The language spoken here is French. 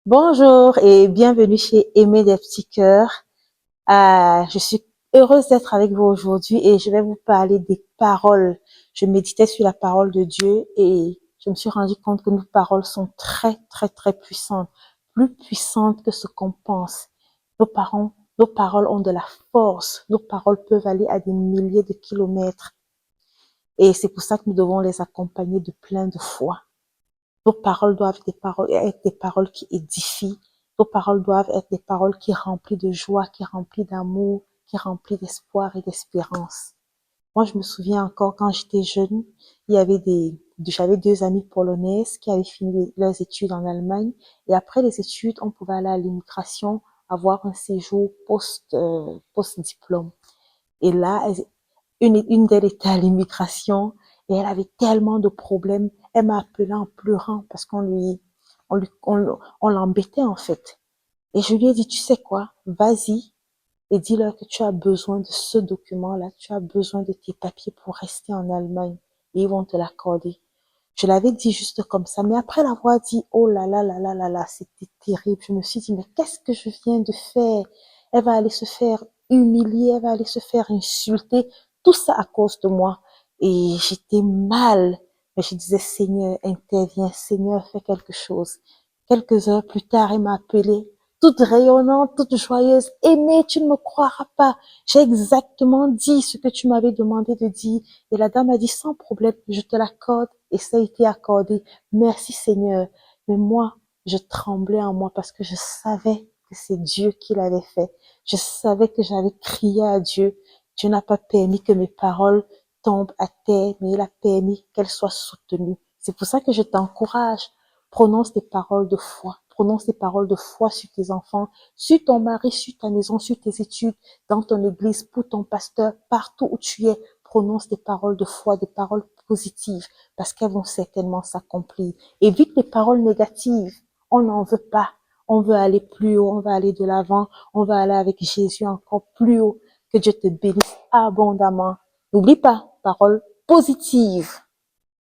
Bonjour et bienvenue chez Aimer des petits cœurs. Je suis heureuse d'être avec vous aujourd'hui et je vais vous parler des paroles. Je méditais sur la parole de Dieu et je me suis rendu compte que nos paroles sont très, très, très puissantes, plus puissantes que ce qu'on pense. Nos paroles ont de la force. Nos paroles peuvent aller à des milliers de kilomètres et c'est pour ça que nous devons les accompagner de plein de foi. Nos paroles doivent être des paroles qui édifient. Nos paroles doivent être des paroles qui remplissent de joie, qui remplissent d'amour, qui remplissent d'espoir et d'espérance. Moi, je me souviens encore quand j'étais jeune, j'avais deux amies polonaises qui avaient fini leurs études en Allemagne. Et après les études, on pouvait aller à l'immigration, avoir un séjour post-diplôme. Et là, une d'elles était à l'immigration et elle avait tellement de problèmes. Elle m'a appelé en pleurant parce on l'embêtait en fait. Et je lui ai dit, tu sais quoi, vas-y et dis-leur que tu as besoin de ce document-là, tu as besoin de tes papiers pour rester en Allemagne et ils vont te l'accorder. Je l'avais dit juste comme ça, mais après l'avoir dit, oh là là là là là là, c'était terrible. Je me suis dit, mais qu'est-ce que je viens de faire? Elle va aller se faire humilier, elle va aller se faire insulter, tout ça à cause de moi. Et j'étais mal. Mais je disais, Seigneur, interviens, Seigneur, fais quelque chose. Quelques heures plus tard, elle m'a appelée, toute rayonnante, toute joyeuse. Aimée, tu ne me croiras pas. J'ai exactement dit ce que tu m'avais demandé de dire. Et la dame a dit, sans problème, je te l'accorde. Et ça a été accordé. Merci Seigneur. Mais moi, je tremblais en moi parce que je savais que c'est Dieu qui l'avait fait. Je savais que j'avais crié à Dieu. Dieu n'a pas permis que mes paroles tombent à terre, mais il a permis qu'elles soient soutenues. C'est pour ça que je t'encourage. Prononce des paroles de foi. Prononce des paroles de foi sur tes enfants, sur ton mari, sur ta maison, sur tes études, dans ton église, pour ton pasteur, partout où tu es. Prononce des paroles de foi, des paroles positives, parce qu'elles vont certainement s'accomplir. Évite les paroles négatives. On n'en veut pas. On veut aller plus haut, on va aller de l'avant, on va aller avec Jésus encore plus haut. Que Dieu te bénisse abondamment. N'oublie pas, paroles positives.